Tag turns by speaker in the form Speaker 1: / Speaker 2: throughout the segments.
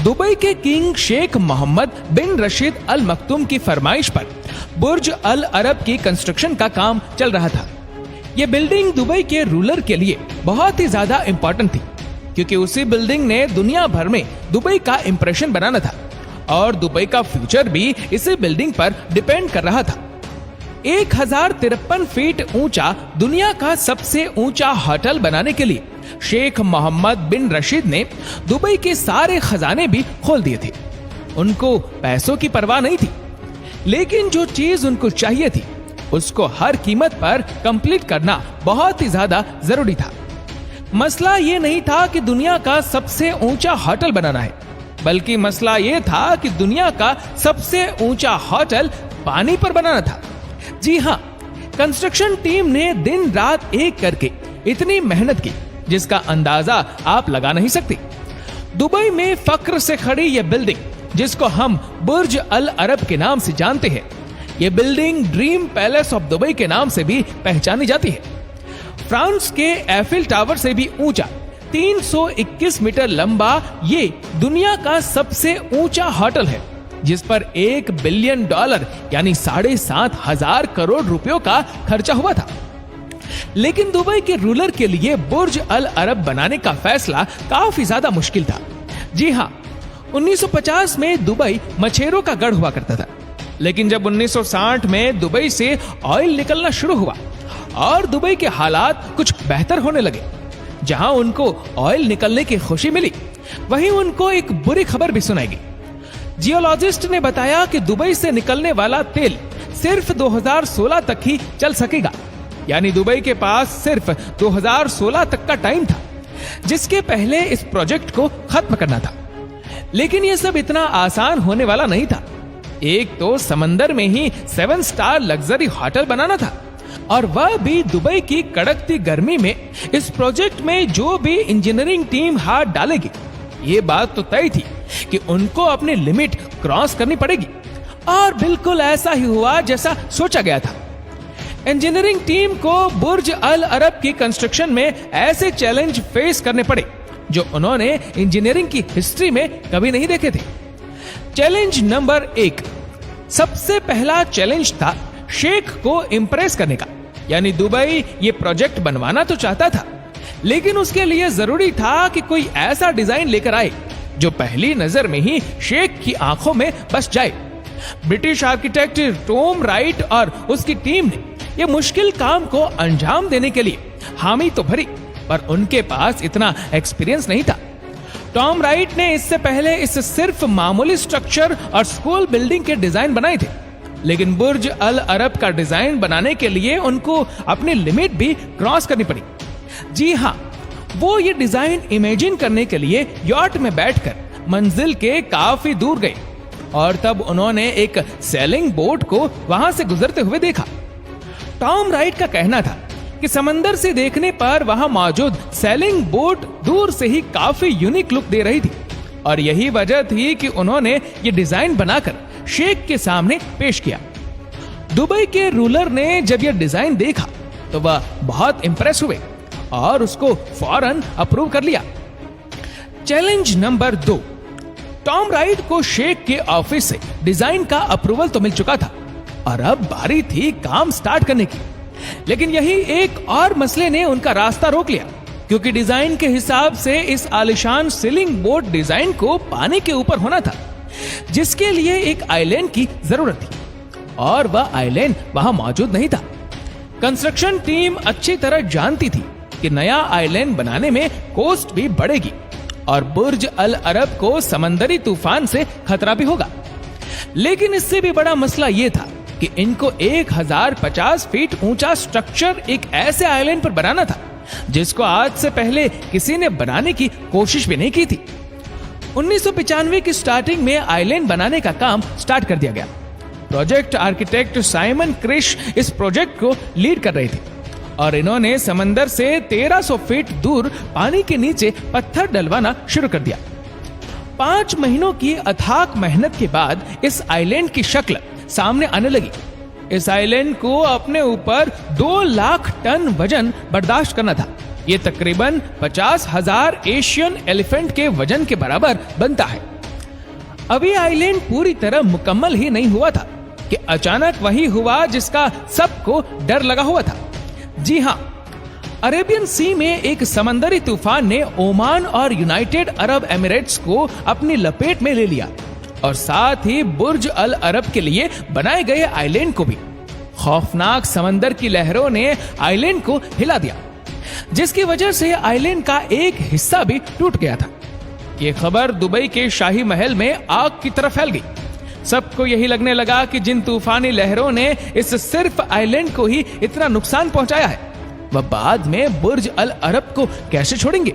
Speaker 1: Dubai के king Sheikh Mohammad बिन रशीद अल मखदूम की फरमाइश पर बुर्ज अल अरब की कंस्ट्रक्शन का काम चल रहा था। यह बिल्डिंग दुबई के रूलर के लिए बहुत ही ज्यादा इंपॉर्टेंट थी, क्योंकि उसी बिल्डिंग ने दुनिया भर में दुबई का इंप्रेशन बनाना था और दुबई का फ्यूचर भी इसी बिल्डिंग पर डिपेंड कर रहा था। 1053 फीट ऊंचा दुनिया का सबसे ऊंचा होटल बनाने के लिए शेख मोहम्मद बिन रशीद ने दुबई के सारे खजाने भी खोल दिए थे। उनको पैसों की परवाह नहीं थी, लेकिन जो चीज उनको चाहिए थी उसको हर कीमत पर कंप्लीट करना बहुत ही ज्यादा जरूरी था। मसला ये नहीं था कि दुनिया का सबसे ऊंचा होटल बनाना है, बल्कि मसला ये था कि दुनिया का सबसे ऊंचा होटल पानी पर बनाना था। जी हाँ, कंस्ट्रक्शन टीम ने दिन रात एक करके इतनी मेहनत की जिसका अंदाजा आप लगा नहीं सकते। दुबई में फक्र से खड़ी यह बिल्डिंग, जिसको हम बुर्ज अल अरब के नाम से जानते हैं, यह building dream palace of Dubai के नाम से भी पहचानी जाती है। फ्रांस के एफिल टावर से भी ऊंचा 321 मीटर लंबा ये दुनिया का सबसे ऊंचा होटल है, जिस पर $1 बिलियन यानी 7,500 करोड़ रुपयों का खर्चा हुआ था। लेकिन दुबई के रूलर के लिए बुर्ज अल अरब बनाने का फैसला काफी ज्यादा मुश्किल था। जी हाँ, 1950 में दुबई मछेरों का गढ़ हुआ करता था, लेकिन जब 1960 में दुबई से ऑयल निकलना शुरू हुआ और दुबई के हालात कुछ बेहतर होने लगे, जहां उनको ऑयल निकलने की खुशी मिली, वहीं उनको एक बुरी खबर भी सुनाई गई। जियोलॉजिस्ट ने बताया कि दुबई से निकलने वाला तेल सिर्फ 2016 तक ही चल सकेगा, यानी दुबई के पास सिर्फ 2016 तक का टाइम था, जिसके पहले इस प्रोजेक्ट को खत्म करना था। लेकिन यह सब इतना आसान होने वाला नहीं था। एक तो समंदर में ही 7 स्टार लग्जरी होटल बनाना था, और वह भी दुबई की कड़कती गर्मी में। इस प्रोजेक्ट में जो भी इंजीनियरिंग टीम हाथ डालेगी, ये बात तो तय थी कि उनको अपनी लिमिट क्रॉस करनी पड़ेगी, और बिल्कुल ऐसा ही हुआ जैसा सोचा गया था। इंजीनियरिंग टीम को बुर्ज अल अरब की कंस्ट्रक्शन में ऐसे चैलेंज फेस करने पड़े जो उन्होंने इंजीनियरिंग की हिस्ट्री में कभी नहीं देखे थे। चैलेंज नंबर 1, सबसे पहला चैलेंज था शेख को इंप्रेस करने का। यानी दुबई ये प्रोजेक्ट बनवाना तो चाहता था, लेकिन उसके लिए जरूरी था कि कोई ऐसा डिजाइन लेकर आए जो पहली नजर में ही शेख की आंखों में बस जाए। ब्रिटिश आर्किटेक्ट टॉम राइट और उसकी टीम ने यह मुश्किल काम को अंजाम देने के लिए हामी तो भरी, पर उनके पास इतना एक्सपीरियंस नहीं था। टॉम राइट ने इससे पहले इस सिर्फ मामूली स्ट्रक्चर और स्कूल बिल्डिंग के डिजाइन बनाए थे, लेकिन बुर्ज अल अरब का डिजाइन बनाने के लिए उनको अपनी लिमिट भी क्रॉस करनी पड़ी। जी हाँ, वो ये डिजाइन इमेजिन करने के लिए यॉट में बैठकर मंजिल के काफी दूर गए, और तब उन्होंने एक सेलिंग बोट को वहां से गुजरते हुए देखा। टॉम राइट का कहना था कि समंदर से देखने पर वहां मौजूद सेलिंग बोट दूर से ही काफी यूनिक लुक दे रही थी, और यही वजह थी कि उन्होंने ये डिजाइन बनाकर शेख के सामने पेश किया। दुबई के रूलर ने जब यह डिजाइन देखा तो वह बहुत इंप्रेस हुए और उसको फौरन अप्रूव कर लिया। चैलेंज नंबर 2, टॉम राइट को शेख के ऑफिस से डिजाइन का अप्रूवल तो मिल चुका था, और अब बारी थी काम स्टार्ट करने की। लेकिन यही एक और मसले ने उनका रास्ता रोक लिया, क्योंकि डिजाइन के हिसाब से इस आलिशान सीलिंग बोर्ड डिजाइन को पानी के ऊपर होना था, जिसके लिए एक आइलैंड की जरूरत थी, और वह आइलैंड वहां मौजूद नहीं था। कंस्ट्रक्शन टीम अच्छी तरह जानती थी कि नया आइलैंड बनाने में कॉस्ट भी बढ़ेगी, और बुर्ज अल अरब को समंदरी तूफान से खतरा भी होगा। लेकिन इससे भी बड़ा मसला यह था कि इनको 1050 फीट ऊंचा स्ट्रक्चर एक ऐसे आइलैंड पर बनाना था जिसको आज से पहले किसी ने बनाने की कोशिश भी नहीं की थी। 1995 की स्टार्टिंग में आइलैंड बनाने का काम स्टार्ट कर दिया गया। प्रोजेक्ट आर्किटेक्ट साइमन क्रिश इस प्रोजेक्ट को लीड कर रहे थे, और इन्होंने समंदर से 1300 फीट दूर पानी के नीचे पत्थर डलवाना शुरू कर दिया। 5 महीनों की अथाक मेहनत के बाद इस आइलैंड की शक्ल सामने आने लगी। इस आइलैंड को अपने ऊपर 2 लाख टन वजन बर्दाश्त करना था। ये तकरीबन 50,000 एशियन एलिफेंट के वजन के बराबर बनता है। अभी आइलैंड पूरी तरह मुकम्मल ही नहीं हुआ था कि अचानक वही हुआ जिसका सबको डर लगा हुआ था। जी हां, अरेबियन सी में एक समंदरी तूफान ने ओमान और यूनाइटेड अरब एमिरेट्स को अपनी लपेट में ले लिया और साथ ही बुर्ज अल अरब के लिए बनाए गए आइलैंड को भी। खौफनाक समंदर की लहरों ने आइलैंड को हिला दिया, जिसकी वजह से आइलैंड का एक हिस्सा भी टूट गया था। ये खबर दुबई के शाही महल में आग की तरह फैल गई। सबको यही लगने लगा कि जिन तूफानी लहरों ने इस सिर्फ आइलैंड को ही इतना नुकसान पहुंचाया है, वह बाद में बुर्ज अल अरब को कैसे छोड़ेंगे।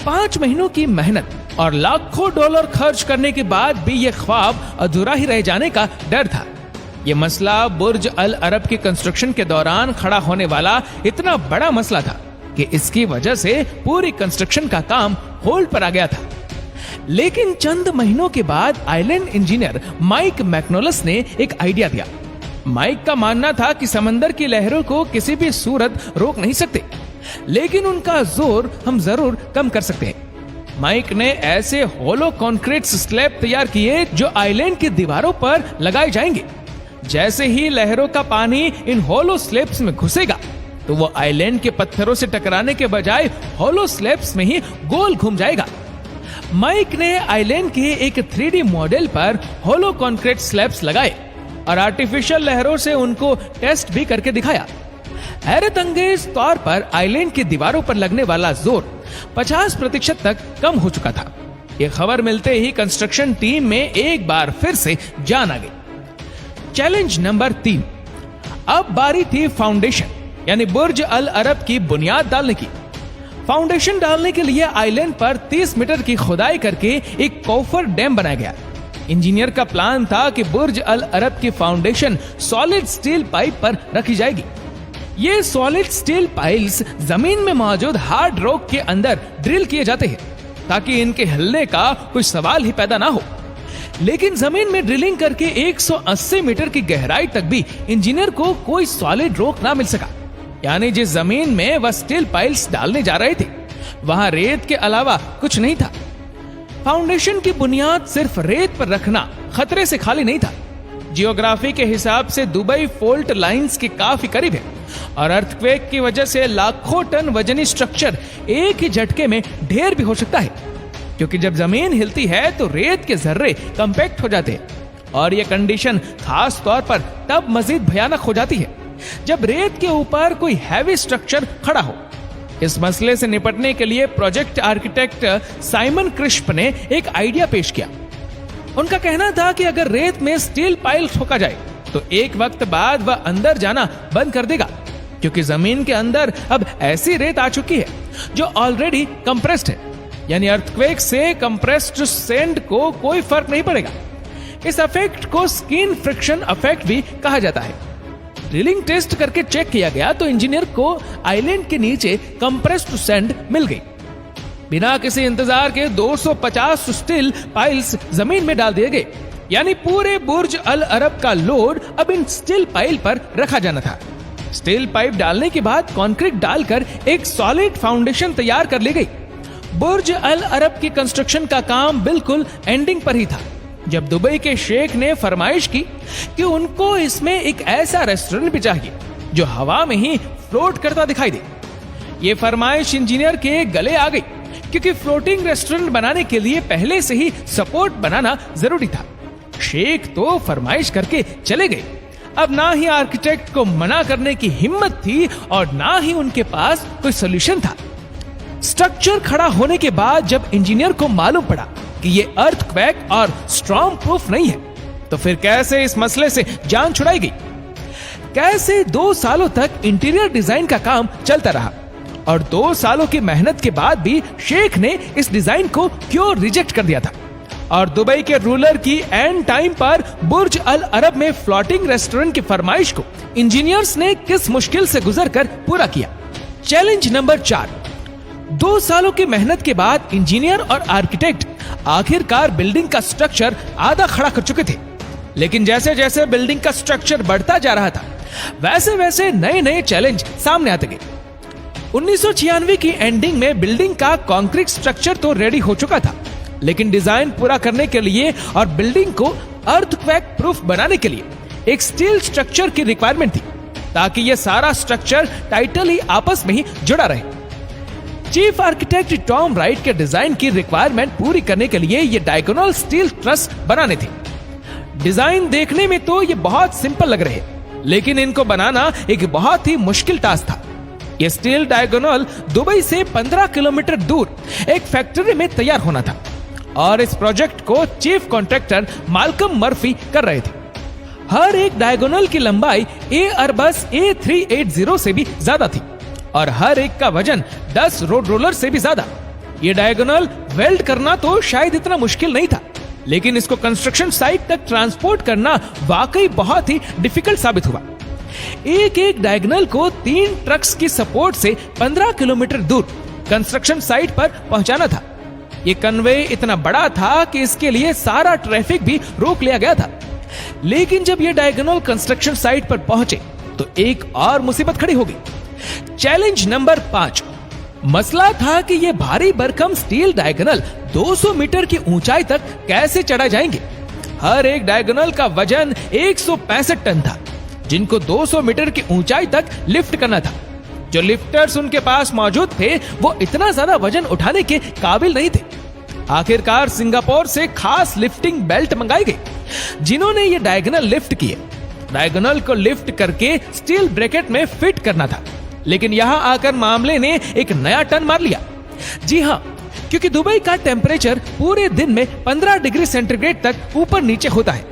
Speaker 1: 5 महीनों की मेहनत और लाखों डॉलर खर्च करने के बाद भी यह ख्वाब अधूरा ही रह जाने का डर था। यह मसला बुर्ज अल अरब की कंस्ट्रक्शन के दौरान खड़ा होने वाला इतना बड़ा मसला था कि इसकी वजह से पूरी कंस्ट्रक्शन का काम होल्ड पर आ गया था। लेकिन चंद महीनों के बाद आइलैंड इंजीनियर माइक मैक्नोलस ने एक आइडिया दिया। माइक का मानना था कि समंदर की लहरों को किसी भी सूरत रोक नहीं सकते, लेकिन उनका जोर हम जरूर कम कर सकते हैं। माइक ने ऐसे होलो कॉन्क्रीट स्लैब तैयार किए जो आइलैंड की दीवारों पर लगाए जाएंगे। जैसे ही लहरों का पानी इन होलो स्लैब्स में घुसेगा तो वो आइलैंड के पत्थरों से टकराने के बजाय होलो स्लैब्स में ही गोल घूम जाएगा। माइक ने आइलैंड के एक 3D मॉडल पर होलो कॉन्क्रीट स्लैब्स लगाए और आर्टिफिशियल लहरों से उनको टेस्ट भी करके दिखाया। हैरत अंगेज तौर पर आइलैंड की दीवारों पर लगने वाला जोर 50% तक कम हो चुका था। यह खबर मिलते ही कंस्ट्रक्शन टीम में एक बार फिर से जान आ गई। Challenge number 3। अब बारी थी फाउंडेशन यानी बुर्ज अल अरब की बुनियाद डालने की। फाउंडेशन डालने के लिए आइलैंड पर 30 मीटर की खुदाई करके एक कोफर डैम बनाया गया। इंजीनियर का प्लान था कि बुर्ज अल अरब की फाउंडेशन सॉलिड स्टील पाइप पर रखी जाएगी। ये सॉलिड स्टील पाइल्स जमीन में मौजूद हार्ड रॉक के अंदर ड्रिल किए जाते हैं ताकि इनके हिलने का कोई सवाल ही पैदा ना हो। लेकिन जमीन में ड्रिलिंग करके 180 मीटर की गहराई तक भी इंजीनियर को कोई सॉलिड रॉक ना मिल सका। यानी जिस जमीन में वह स्टील पाइल्स डालने जा रहे थे वहां रेत के अलावा कुछ नहीं था। फाउंडेशन की बुनियाद सिर्फ रेत पर रखना खतरे से खाली नहीं था। जियोग्राफी के हिसाब से दुबई फॉल्ट लाइंस के काफी करीब है और अर्थक्वेक की वजह से लाखों टन वजनी स्ट्रक्चर एक ही झटके में ढेर भी हो सकता है, क्योंकि जब जमीन हिलती है तो रेत के जर्रे कंपैक्ट हो जाते हैं और यह कंडीशन खास तौर पर तब मजीद भयानक हो जाती है जब रेत के ऊपर कोई हैवी स्ट्रक्चर खड़ा हो। इस मसले से निपटने के लिए प्रोजेक्ट आर्किटेक्ट साइमन क्रिस्प ने एक आइडिया पेश किया। उनका कहना था कि अगर रेत में स्टील पाइल ठोका जाए तो एक वक्त बाद वह अंदर जाना बंद कर देगा, क्योंकि जमीन के अंदर अब ऐसी रेत आ चुकी है जो ऑलरेडी कंप्रेस्ड है। यानी अर्थक्वेक से कंप्रेस्ड सैंड को कोई फर्क नहीं पड़ेगा। इस इफेक्ट को स्किन फ्रिक्शन इफेक्ट भी कहा जाता है। ड्रिलिंग टेस्ट करके चेक किया गया तो इंजीनियर को आइलैंड के नीचे कंप्रेस्ड सैंड मिल गई। बिना किसी इंतजार के 250 स्टील पाइल्स जमीन में डाल दिए गए। यानी पूरे बुर्ज अल अरब का लोड अब इन स्टील पाइल पर रखा जाना था। स्टील पाइप डालने के बाद कंक्रीट डालकर एक सॉलिड फाउंडेशन तैयार कर ली गई। बुर्ज अल अरब की कंस्ट्रक्शन का काम बिल्कुल एंडिंग पर ही था जब दुबई के शेख ने फरमाइश की कि उनको इसमें एक ऐसा रेस्टोरेंट भी चाहिए जो हवा में ही फ्लोट करता दिखाई दे। ये फरमाइश इंजीनियर के गले आ गई, क्योंकि फ्लोटिंग रेस्टोरेंट बनाने के लिए पहले से ही सपोर्ट बनाना जरूरी था। शेख तो फरमाइश करके चले गए। अब ना ही आर्किटेक्ट को मना करने की हिम्मत थी और ना ही उनके पास कोई सोल्यूशन था। स्ट्रक्चर खड़ा होने के बाद जब इंजीनियर को मालूम पड़ा कि ये अर्थक्वेक और स्ट्रॉन्ग प्रूफ नहीं है, तो फिर कैसे इस मसले से जान छुड़ाई गई। कैसे 2 सालों तक इंटीरियर डिजाइन का काम चलता रहा और 2 सालों की मेहनत के बाद भी शेख ने इस डिजाइन को क्यों रिजेक्ट कर दिया था। और दुबई के रूलर की एंड टाइम पर बुर्ज अल अरब में फ्लोटिंग रेस्टोरेंट की फरमाइश को इंजीनियर्स ने किस मुश्किल से गुजरकर पूरा किया। Challenge number 4। 2 सालों की मेहनत के बाद इंजीनियर और आर्किटेक्ट आखिरकार बिल्डिंग का स्ट्रक्चर आधा खड़ा कर चुके थे। लेकिन जैसे जैसे बिल्डिंग का स्ट्रक्चर बढ़ता जा रहा था वैसे वैसे नए नए चैलेंज सामने आते गए। 1996 की एंडिंग में बिल्डिंग का कंक्रीट स्ट्रक्चर तो रेडी हो चुका था, लेकिन डिजाइन पूरा करने के लिए और बिल्डिंग को अर्थक्वेक प्रूफ बनाने के लिए एक स्टील स्ट्रक्चर की रिक्वायरमेंट थी, ताकि यह सारा स्ट्रक्चर टाइटली आपस में ही जुड़ा रहे। चीफ आर्किटेक्ट टॉम राइट के डिजाइन की रिक्वायरमेंट पूरी करने के लिए ये डायगोनल स्टील ट्रस बनाने थे। डिजाइन देखने में तो ये बहुत सिंपल लग रहे, लेकिन इनको बनाना एक बहुत ही मुश्किल टास्क था। ये स्टील डायगोनल दुबई से 15 किलोमीटर दूर एक फैक्ट्री में तैयार होना था और इस प्रोजेक्ट को चीफ कॉन्ट्रैक्टर माल्कम मर्फी कर रहे थे। हर एक डायगोनल की लंबाई एयरबस A380 से भी ज्यादा थी और हर एक का वजन 10 रोड रोलर से भी ज्यादा। ये डायगोनल वेल्ड करना तो शायद इतना मुश्किल नहीं था, लेकिन इसको कंस्ट्रक्शन साइट तक ट्रांसपोर्ट करना वाकई बहुत ही डिफिकल्ट साबित हुआ। एक एक डायगोनल को 3 ट्रक्स की सपोर्ट से 15 किलोमीटर दूर कंस्ट्रक्शन साइट पर पहुंचाना था। ये कन्वे इतना बड़ा था कि इसके लिए सारा ट्रैफिक भी रोक लिया गया था। लेकिन जब ये डायगोनल कंस्ट्रक्शन साइट पर पहुंचे तो एक और मुसीबत खड़ी हो गई। Challenge number 5। मसला था कि ये भारी भरकम स्टील डायगोनल 200 मीटर की ऊंचाई तक कैसे चढ़ा जाएंगे। हर एक डायगोनल का वजन 165 टन था, जिनको 200 मीटर की ऊंचाई तक लिफ्ट करना था। जो लिफ्टर्स उनके पास मौजूद थे वो इतना ज्यादा वजन उठाने के काबिल नहीं थे। आखिरकार सिंगापुर से खास लिफ्टिंग बेल्ट मंगाई गई, जिन्होंने ये डायगोनल लिफ्ट किए। डायगोनल को लिफ्ट करके स्टील ब्रैकेट में फिट करना था, लेकिन यहां आकर मामले ने एक नया टर्न मार लिया। जी हां, क्योंकि दुबई का टेम्परेचर पूरे दिन में 15 डिग्री सेंटीग्रेड तक ऊपर नीचे होता है।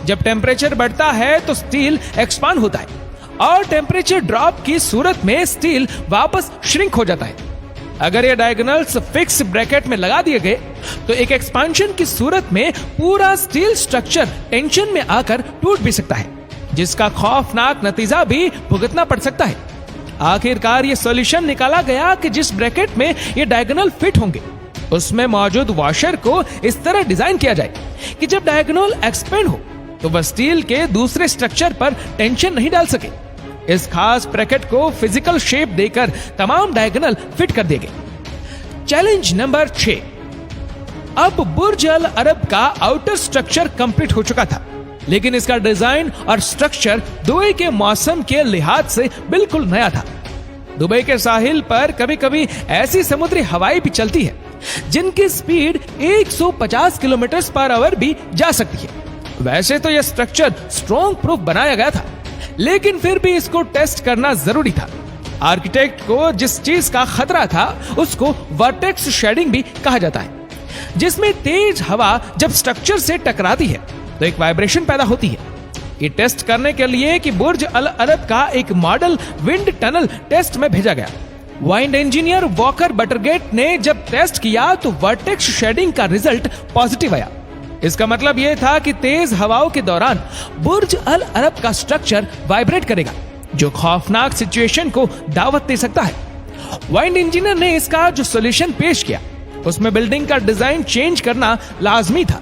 Speaker 1: जब टेम्परेचर बढ़ता है तो स्टील एक्सपांड होता है और टेम्परेचर ड्रॉप की सूरत में स्टील वापस श्रिंक हो जाता है। अगर ये डायगोनल्स फिक्स ब्रैकेट में लगा दिए गए तो एक एक्सपांशन की सूरत में पूरा स्टील स्ट्रक्चर टेंशन में आकर टूट भी सकता है, जिसका खौफनाक नतीजा भी भुगतना पड़ सकता है। आखिरकार ये सॉल्यूशन निकाला गया कि जिस ब्रैकेट में ये डायगोनल फिट होंगे उसमें मौजूद वॉशर को इस तरह डिजाइन किया जाए कि जब डायगोनल एक्सपेंड हो तो वह स्टील के दूसरे स्ट्रक्चर पर टेंशन नहीं डाल सके। इस खास ब्रैकेट को फिजिकल शेप देकर तमाम डायगोनल फिट कर दिए गए। Challenge number 6। अब बुर्ज अल अरब का आउटर स्ट्रक्चर कंप्लीट हो चुका था, लेकिन इसका डिजाइन और स्ट्रक्चर दुबई के मौसम के लिहाज से बिल्कुल नया था। दुबई के साहिल पर कभी कभी ऐसी समुद्री हवाएं भी चलती है जिनकी स्पीड 150 किलोमीटर पर आवर भी जा सकती है। वैसे तो यह स्ट्रक्चर स्ट्रॉन्ग प्रूफ बनाया गया था, लेकिन फिर भी इसको टेस्ट करना जरूरी था। आर्किटेक्ट को जिस चीज का खतरा था उसको वर्टेक्स शेडिंग भी कहा जाता है, जिसमें तेज हवा जब स्ट्रक्चर से टकराती है तो एक वाइब्रेशन पैदा होती है। ये टेस्ट करने के लिए कि बुर्ज अल अरब का एक मॉडल विंड टनल टेस्ट में भेजा गया। वाइंड इंजीनियर वॉकर बटरगेट ने जब टेस्ट किया तो वर्टेक्स शेडिंग का रिजल्ट पॉजिटिव आया। इसका मतलब यह था कि तेज हवाओं के दौरान बुर्ज अल अरब का स्ट्रक्चर वाइब्रेट करेगा, जो खौफनाक सिचुएशन को दावत दे सकता है। वाइंड इंजीनियर ने इसका जो सॉल्यूशन पेश किया उसमें बिल्डिंग का डिजाइन चेंज करना लाजमी था,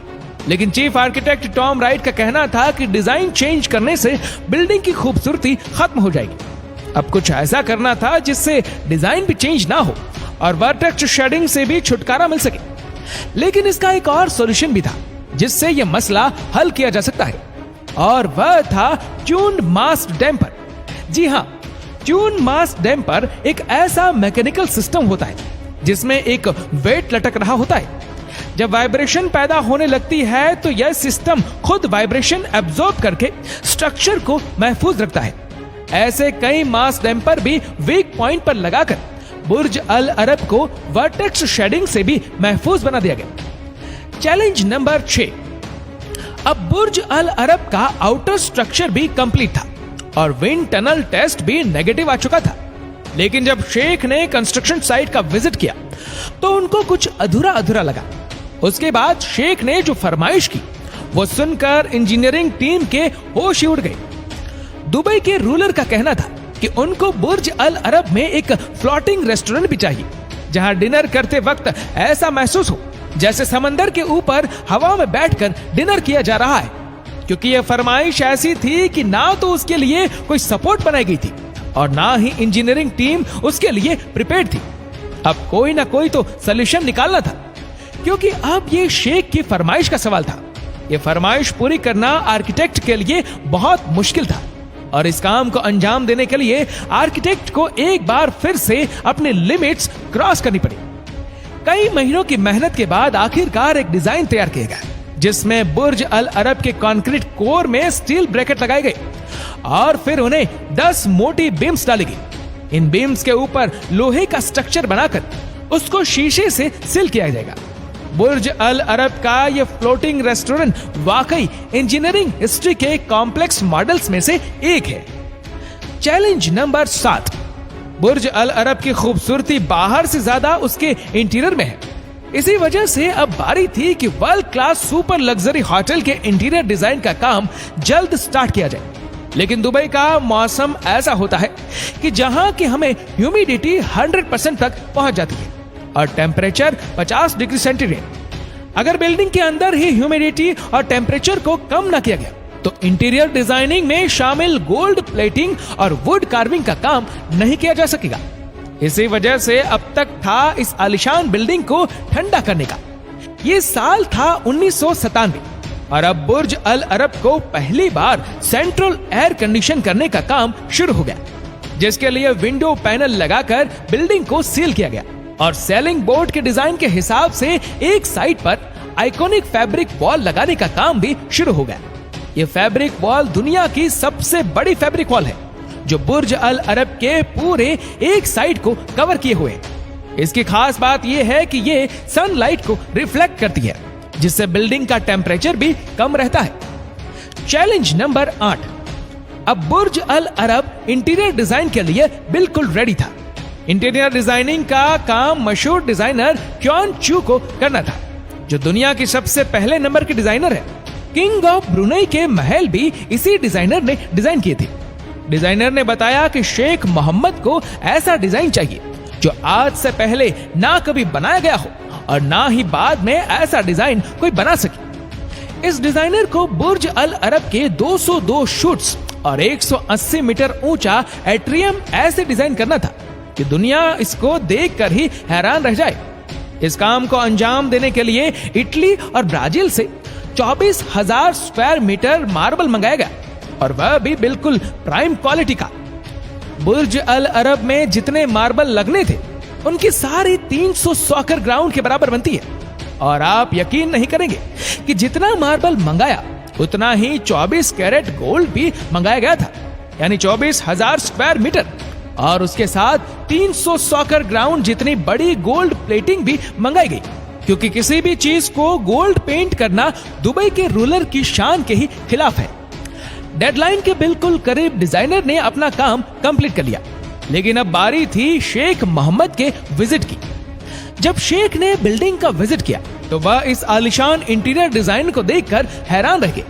Speaker 1: लेकिन चीफ आर्किटेक्ट टॉम राइट का कहना था कि डिजाइन चेंज करने से बिल्डिंग की खूबसूरती खत्म हो जाएगी। अब कुछ ऐसा करना था जिससे डिजाइन भी चेंज ना हो और वर्टेक्स शेडिंग से भी छुटकारा मिल सके। लेकिन इसका एक और सॉल्यूशन भी था जिससे यह मसला हल किया जा सकता है, और वह था ट्यून्ड मास डैम्पर। जी हां, ट्यून मास डैम्पर एक ऐसा मैकेनिकल सिस्टम होता है जिसमें एक वेट लटक रहा होता है। जब वाइब्रेशन पैदा होने लगती है तो यह सिस्टम खुद वाइब्रेशन एब्जॉर्ब करके स्ट्रक्चर को महफूज रखता है। ऐसे कई मास डैम्पर भी वीक पॉइंट पर लगाकर बुर्ज अल अरब को वर्टेक्स शेडिंग से भी महफूज बना दिया गया। Challenge number 6। अब बुर्ज अल अरब का आउटर स्ट्रक्चर भी कंप्लीट था और विंड टनल टेस्ट भी नेगेटिव आ चुका था, लेकिन जब शेख ने कंस्ट्रक्शन साइट का विजिट किया तो उनको कुछ अधूरा अधूरा लगा। उसके बाद शेख ने जो फरमाइश की वो सुनकर इंजीनियरिंग टीम के होश ही उड़ गए। दुबई के रूलर का कहना था कि उनको बुर्ज अल अरब में एक फ्लोटिंग रेस्टोरेंट भी चाहिए, जहां डिनर करते वक्त ऐसा महसूस हो जैसे समंदर के ऊपर हवा में बैठकर डिनर किया जा रहा है, क्योंकि यह फरमाइश ऐसी थी कि ना तो उसके लिए कोई सपोर्ट बनाई गई थी और ना ही इंजीनियरिंग टीम उसके लिए प्रिपेयर्ड थी। अब कोई ना कोई तो सॉल्यूशन निकालना था। क्योंकि अब ये शेख की फरमाइश का सवाल था। ये फरमाइश पूरी करना आर्किटेक्ट के लिए बहुत मुश्किल था और इस काम को अंजाम देने के लिए आर्किटेक्ट को एक बार फिर से अपने लिमिट्स क्रॉस करनी पड़ी। कई महीनों की मेहनत के बाद आखिरकार एक डिजाइन तैयार किया गया जिसमें बुर्ज अल अरब के कंक्रीट कोर में स्टील ब्रैकेट लगाए गए और फिर उन्हें 10 मोटी बीम्स डाली गई। इन बीम्स के ऊपर लोहे का स्ट्रक्चर बनाकर उसको शीशे से सील किया जाएगा। बुर्ज अल अरब का यह फ्लोटिंग रेस्टोरेंट वाकई इंजीनियरिंग हिस्ट्री के कॉम्प्लेक्स मॉडल्स में से एक है। चैलेंज नंबर 7, बुर्ज अल अरब की खूबसूरती बाहर से ज्यादा उसके इंटीरियर में है। इसी वजह से अब बारी थी कि world class super luxury hotel के इंटीरियर डिजाइन का काम जल्द स्टार्ट किया जाए। लेकिन दुबई का मौसम ऐसा होता है कि जहां की हमें ह्यूमिडिटी 100% तक पहुंच जाती है और टेम्परेचर 50 डिग्री सेंटीग्रेड। अगर बिल्डिंग के अंदर ही ह्यूमिडिटी और टेम्परेचर को कम ना किया गया तो इंटीरियर डिजाइनिंग में शामिल गोल्ड प्लेटिंग और वुड कार्विंग का काम नहीं किया जा सकेगा। इसी वजह से अब तक था इस आलिशान बिल्डिंग को ठंडा करने का। ये साल था 1997 और अब बुर्ज अल अरब को पहली बार सेंट्रल एयर कंडीशन करने का काम शुरू हो गया, जिसके लिए विंडो पैनल लगाकर बिल्डिंग को सील किया गया और सेलिंग बोर्ड के डिजाइन के हिसाब से एक साइड पर आइकॉनिक फैब्रिक वॉल लगाने का काम भी शुरू हो गया। ये फैब्रिक वॉल दुनिया की सबसे बड़ी फैब्रिक वॉल है जो बुर्ज अल अरब के पूरे एक साइड को कवर किए हुए है। इसकी खास बात यह है कि ये सनलाइट को रिफ्लेक्ट करती है, जिससे बिल्डिंग का टेम्परेचर भी कम रहता है। चैलेंज नंबर 8, अब बुर्ज अल अरब इंटीरियर डिजाइन के लिए बिल्कुल रेडी था। इंटीरियर डिजाइनिंग का काम मशहूर डिजाइनर क्योन चू को करना था, जो दुनिया के सबसे पहले नंबर के डिजाइनर है। किंग ऑफ ब्रुनेई के महल भी इसी डिजाइनर ने डिजाइन किए थे। डिजाइनर ने बताया कि शेख मोहम्मद को ऐसा डिजाइन चाहिए जो आज से पहले ना कभी बनाया गया हो और ना ही बाद में ऐसा डिजाइन कोई बना सके। इस डिजाइनर को बुर्ज अल अरब के 202 शूट्स और 180 मीटर ऊंचा एट्रियम ऐसे डिजाइन करना था कि दुनिया इसको देखकर ही हैरान रह जाए। इस काम को अंजाम देने के लिए इटली और ब्राजील से 24,000 स्क्वायर मीटर मार्बल मंगाया गया और वह भी बिल्कुल प्राइम क्वालिटी का। बुर्ज अल अरब में जितने मार्बल लगने थे उनकी सारी 300 सॉकर ग्राउंड के बराबर बनती है और आप यकीन नहीं करेंगे कि जितना मार्बल मंगाया उतना ही 24 कैरेट गोल्ड भी मंगाया गया था, यानी 24,000 स्क्वायर मीटर और उसके साथ 300 सॉकर ग्राउंड जितनी बड़ी गोल्ड प्लेटिंग भी मंगाई गई, क्योंकि किसी भी चीज को गोल्ड पेंट करना दुबई के रूलर की शान के ही खिलाफ है। डेडलाइन के बिल्कुल करीब डिजाइनर ने अपना काम कंप्लीट कर लिया, लेकिन अब बारी थी शेख मोहम्मद के विजिट की। जब शेख ने बिल्डिंग का विजिट किया तो वह इस आलिशान इंटीरियर डिजाइन को देखकर हैरान रह गए।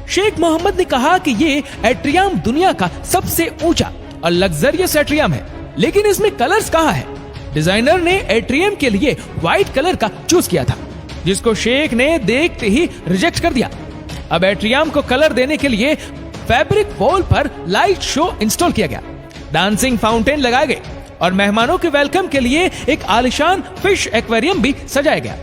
Speaker 1: शेख मोहम्मद ने कहा कि ये एट्रियम दुनिया का सबसे ऊंचा और लग्जरियस एट्रियम है, लेकिन इसमें कलर्स कहाँ है? डिजाइनर ने एट्रियम के लिए व्हाइट कलर का चूज किया था, जिसको शेख ने देखते ही रिजेक्ट कर दिया। अब एट्रियम को कलर देने के लिए फैब्रिक वॉल पर लाइट शो इंस्टॉल किया गया, डांसिंग फाउंटेन लगाए गए और मेहमानों के वेलकम के लिए एक आलिशान फिश एक्वेरियम भी सजाया गया।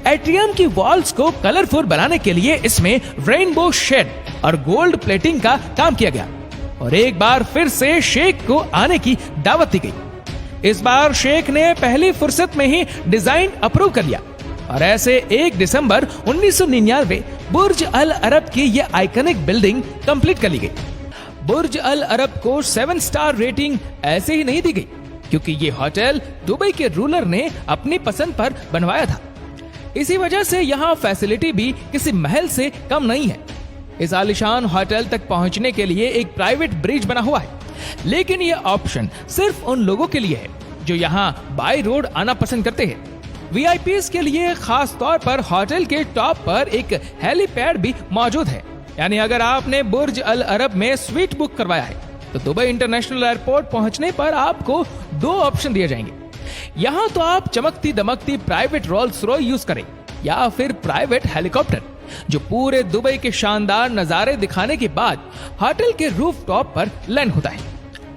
Speaker 1: एट्रियम की वॉल्स को कलरफुल बनाने के लिए इसमें रेनबो शेड और गोल्ड प्लेटिंग का काम किया गया और एक बार फिर से शेख को आने की दावत दी गई। इस बार शेख ने पहली फुर्सत में ही डिजाइन अप्रूव कर लिया और ऐसे 1 दिसंबर 1999 बुर्ज अल अरब की यह आइकॉनिक बिल्डिंग कंप्लीट कर ली गई। बुर्ज अल अरब को 7 स्टार रेटिंग ऐसे ही नहीं दी गई, क्योंकि ये होटल दुबई के रूलर ने अपनी पसंद पर बनवाया था। इसी वजह से यहाँ फैसिलिटी भी किसी महल से कम नहीं है। इस आलिशान होटल तक पहुंचने के लिए एक प्राइवेट ब्रिज बना हुआ है, लेकिन यह ऑप्शन सिर्फ उन लोगों के लिए है जो यहाँ बाय रोड आना पसंद करते हैं। वीआईपीज़ के लिए खास तौर पर होटल के टॉप पर एक हेलीपैड भी मौजूद है, यानी अगर आपने बुर्ज अल अरब में स्वीट बुक करवाया है तो दुबई इंटरनेशनल एयरपोर्ट पहुंचने पर आपको 2 ऑप्शन दिए जाएंगे। यहाँ तो आप चमकती दमकती प्राइवेट रोल्स रॉयस यूज करें या फिर प्राइवेट हेलीकॉप्टर, जो पूरे दुबई के शानदार नजारे दिखाने के बाद होटल के रूफटॉप पर लैंड होता है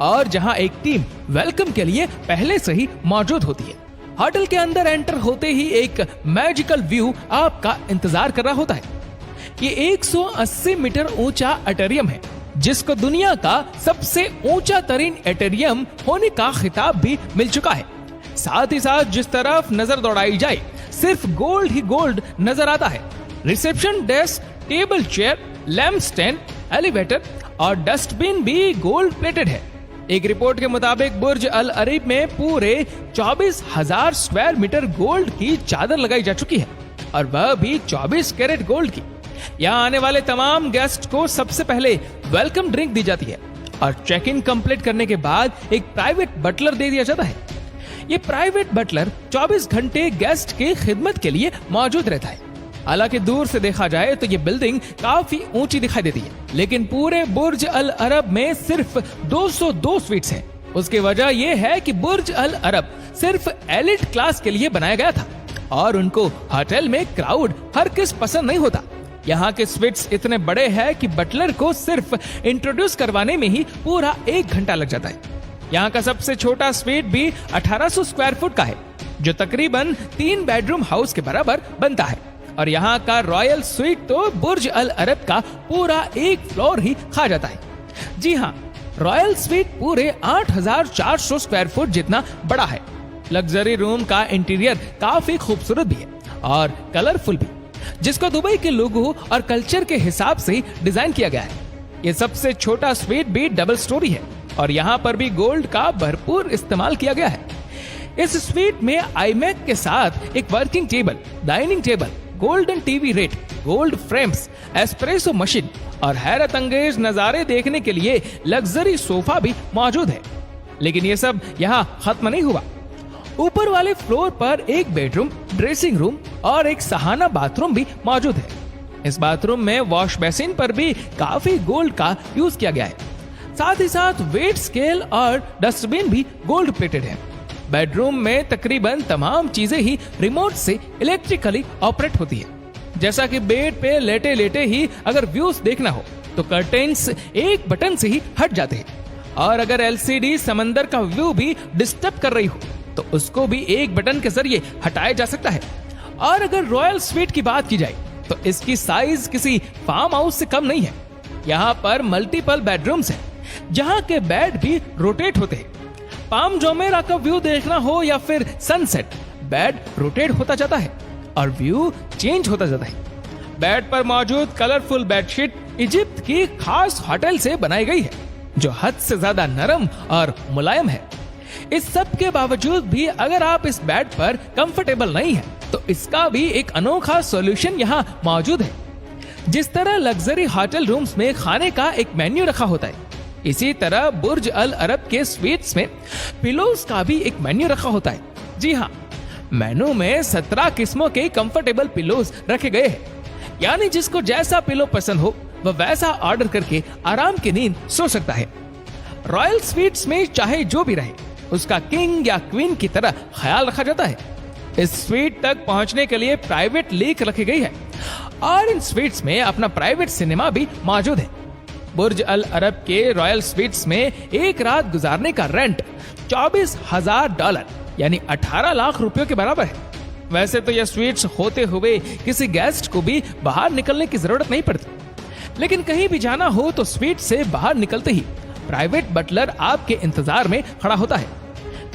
Speaker 1: और जहां एक टीम वेलकम के लिए पहले से ही मौजूद होती है। होटल के अंदर एंटर होते ही एक मैजिकल व्यू आपका इंतजार कर रहा होता है। ये 180 मीटर ऊंचा एटेरियम है, जिसको दुनिया का सबसे ऊंचा तरीन एटेरियम होने का खिताब भी मिल चुका है। साथ ही साथ जिस तरफ नजर दौड़ाई जाए सिर्फ गोल्ड ही गोल्ड नजर आता है। Reception desk, table chair, lamp stand, elevator और डस्टबिन भी गोल्ड प्लेटेड है। एक रिपोर्ट के मुताबिक बुर्ज अल अरीब में पूरे 24,000 स्क्वायर मीटर गोल्ड की चादर लगाई जा चुकी है, और वह भी 24 कैरेट गोल्ड की। यहाँ आने वाले तमाम गेस्ट को सबसे पहले वेलकम ड्रिंक दी जाती है, और चेक इन कंप्लीट करने के बाद एक प्राइवेट बटलर दे दिया जाता है। ये प्राइवेट बटलर 24 घंटे गेस्ट की खिदमत के लिए मौजूद रहता है। हालांकि दूर से देखा जाए तो ये बिल्डिंग काफी ऊंची दिखाई देती है, लेकिन पूरे बुर्ज अल अरब में सिर्फ 202 स्वीट्स हैं। उसकी वजह यह है कि बुर्ज अल अरब सिर्फ एलिट क्लास के लिए बनाया गया था, और उनको होटल में क्राउड हर किस पसंद नहीं होता। यहाँ के स्वीट्स इतने बड़े हैं कि बटलर को सिर्फ इंट्रोड्यूस करवाने में ही पूरा 1 घंटा लग जाता है। यहाँ का सबसे छोटा स्वीट भी 1800 स्क्वायर फुट का है, जो तकरीबन 3 बेडरूम हाउस के बराबर बनता है। और यहाँ का रॉयल स्वीट तो बुर्ज अल अरब का पूरा 1 फ्लोर ही खा जाता है। जी हाँ, रॉयल स्वीट पूरे 8400 स्क्वायर फुट जितना बड़ा है। लग्जरी रूम का इंटीरियर काफी खूबसूरत भी है और कलरफुल भी, जिसको दुबई के लोगों और कल्चर के हिसाब से डिजाइन किया गया है। ये सबसे छोटा स्वीट भी डबल स्टोरी है, और यहाँ पर भी गोल्ड का भरपूर इस्तेमाल किया गया है। इस स्वीट में आईमैक के साथ एक working table, dining table, golden TV rate, gold frames, espresso machine और हैरत अंगेज नजारे देखने के लिए लग्जरी सोफा भी मौजूद है। लेकिन ये सब यहाँ खत्म नहीं हुआ। ऊपर वाले फ्लोर पर एक बेडरूम, ड्रेसिंग रूम और एक सहाना बाथरूम भी मौजूद है। इस बाथरूम में वॉश बेसिन पर भी काफी गोल्ड का यूज किया गया है। साथ ही साथ वेट स्केल और डस्टबिन भी गोल्ड प्लेटेड है। बेडरूम में तकरीबन तमाम चीजें ही रिमोट से इलेक्ट्रिकली ऑपरेट होती है। जैसा कि बेड पे लेटे लेटे ही अगर व्यूज देखना हो तो कर्टेन्स एक बटन से ही हट जाते हैं, और अगर एलसीडी समंदर का व्यू भी डिस्टर्ब कर रही हो तो उसको भी एक बटन के जरिए हटाया जा सकता है। और अगर रॉयल स्वीट की बात की जाए तो इसकी साइज किसी फार्म हाउस से कम नहीं है। यहाँ पर मल्टीपल बेडरूम्स हैं, जहाँ के बेड भी रोटेट होते हैं। पाम जोमेरा का व्यू देखना हो या फिर सनसेट, बेड रोटेट होता जाता है और व्यू चेंज होता जाता है। बेड पर मौजूद कलरफुल बेडशीट इजिप्ट की खास होटल से बनाई गई है, जो हद से ज्यादा नरम और मुलायम है। इस सब के बावजूद भी अगर आप इस बेड पर कंफर्टेबल नहीं है तो इसका भी एक अनोखा सॉल्यूशन यहाँ मौजूद है। जिस तरह लग्जरी होटल रूम्स में खाने का एक मेन्यू रखा होता है, इसी तरह बुर्ज अल अरब के स्वीट्स में पिलोज का भी एक मेन्यू रखा होता है। जी हाँ, मेनू में 17 किस्मों के कंफर्टेबल पिलोज रखे गए हैं, यानी जिसको जैसा पिलो पसंद हो वह वैसा ऑर्डर करके आराम की नींद सो सकता है। रॉयल स्वीट्स में चाहे जो भी रहे उसका किंग या क्वीन की तरह ख्याल रखा जाता है। इस स्वीट तक पहुंचने के लिए प्राइवेट लीक रखी गई है, और इन स्वीट्स में अपना प्राइवेट सिनेमा भी मौजूद है। बुर्ज अल अरब के रॉयल स्वीट्स में एक रात गुजारने का रेंट $24,000 यानी 18 लाख रुपयों के बराबर है। वैसे तो यह स्वीट्स होते हुए किसी गेस्ट को भी बाहर निकलने की जरूरत नहीं पड़ती, लेकिन कहीं भी जाना हो तो स्वीट से बाहर निकलते ही प्राइवेट बटलर आपके इंतजार में खड़ा होता है।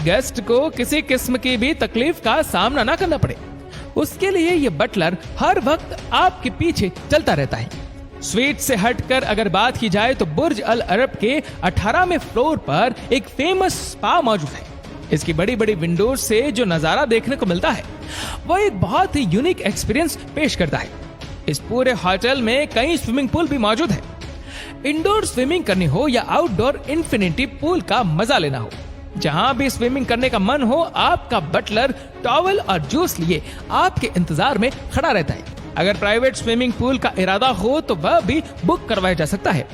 Speaker 1: गेस्ट को किसी किस्म की भी तकलीफ का सामना ना करना पड़े, उसके लिए ये बटलर हर वक्त आपके पीछे चलता रहता है। स्वीट से हटकर अगर बात की जाए तो बुर्ज अल अरब के 18वें फ्लोर पर एक फेमस स्पा मौजूद है। इसकी बड़ी बड़ी विंडोज से जो नजारा देखने को मिलता है वह एक बहुत ही यूनिक एक्सपीरियंस पेश करता है। इस पूरे होटल में कई स्विमिंग पूल भी मौजूद है। इंडोर स्विमिंग करनी हो या आउटडोर इन्फिनिटी पूल का मजा लेना हो, जहां भी स्विमिंग करने का मन हो, आपका बटलर टॉवल और जूस लिए आपके इंतजार में खड़ा रहता है। अगर प्राइवेट स्विमिंग पूल का इरादा हो तो वह भी बुक करवाया जा सकता है।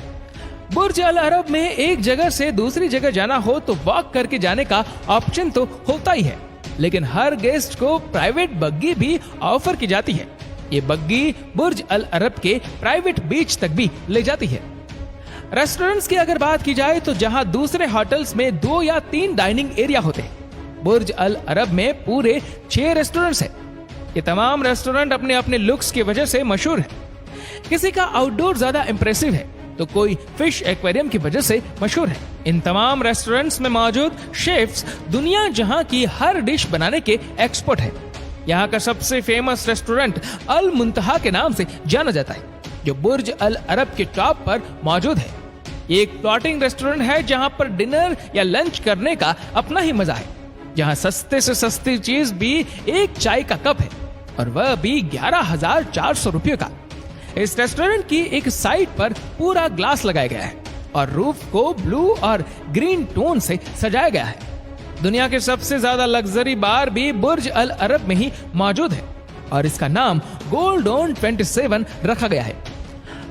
Speaker 1: बुर्ज अल अरब में एक जगह से दूसरी जगह जाना हो तो वॉक करके जाने का ऑप्शन तो होता ही है, लेकिन हर गेस्ट को प्राइवेट बग्गी भी ऑफर की जाती है। ये बग्गी बुर्ज अल अरब के प्राइवेट बीच तक भी ले जाती है। रेस्टोरेंट्स की अगर बात की जाए तो जहां दूसरे होटल्स में 2 या 3 डाइनिंग एरिया होते हैं, बुर्ज अल अरब में पूरे 6 रेस्टोरेंट्स हैं। ये तमाम रेस्टोरेंट अपने अपने लुक्स की वजह से मशहूर है। किसी का आउटडोर ज्यादा इंप्रेसिव है तो कोई फिश एक्वेरियम की वजह से मशहूर है। इन तमाम रेस्टोरेंट्स में मौजूद शेफ्स दुनिया जहां की हर डिश बनाने के एक्सपर्ट हैं। यहाँ का सबसे फेमस रेस्टोरेंट अल मुंतहा के नाम से जाना जाता है, जो बुर्ज अल अरब के टॉप पर मौजूद है। ये एक फ्लोटिंग रेस्टोरेंट है जहां पर डिनर या लंच करने का अपना ही मजा है, जहां सस्ते से सस्ती चीज भी एक चाय का कप है, और वह भी 11,400 रुपये का। इस रेस्टोरेंट की एक साइड पर पूरा ग्लास लगाया गया है और रूफ को ब्लू और ग्रीन टोन से सजाया गया है। दुनिया के सबसे ज्यादा लग्जरी बार भी बुर्ज अल अरब में ही मौजूद है और इसका नाम गोल्ड ऑन 27 रखा गया है।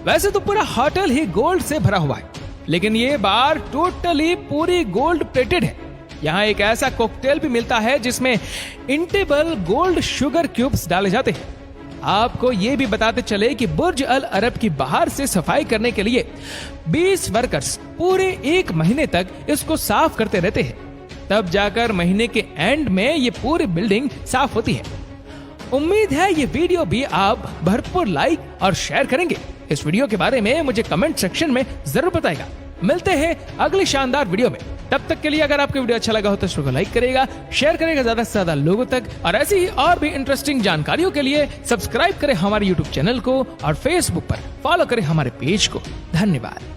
Speaker 1: वैसे तो पूरा होटल ही गोल्ड से भरा हुआ है, लेकिन ये बार टोटली पूरी गोल्ड प्लेटेड है। यहाँ एक ऐसा कॉकटेल भी मिलता है जिसमें इंटेबल गोल्ड शुगर क्यूब्स डाले जाते हैं। आपको ये भी बताते चले कि बुर्ज अल अरब की बाहर से सफाई करने के लिए 20 वर्कर्स पूरे 1 महीने तक इसको साफ करते रहते हैं। तब जाकर महीने के एंड में ये पूरी बिल्डिंग साफ होती है। उम्मीद है ये वीडियो भी आप भरपूर लाइक और शेयर करेंगे। इस वीडियो के बारे में मुझे कमेंट सेक्शन में जरूर बताएगा। मिलते हैं अगली शानदार वीडियो में। तब तक के लिए अगर आपको वीडियो अच्छा लगा हो तो इसको लाइक करेगा, शेयर करेगा ज्यादा से ज्यादा लोगों तक, और ऐसी ही और भी इंटरेस्टिंग जानकारियों के लिए सब्सक्राइब करें हमारे यूट्यूब चैनल को और फेसबुक पर फॉलो करें हमारे पेज को। धन्यवाद।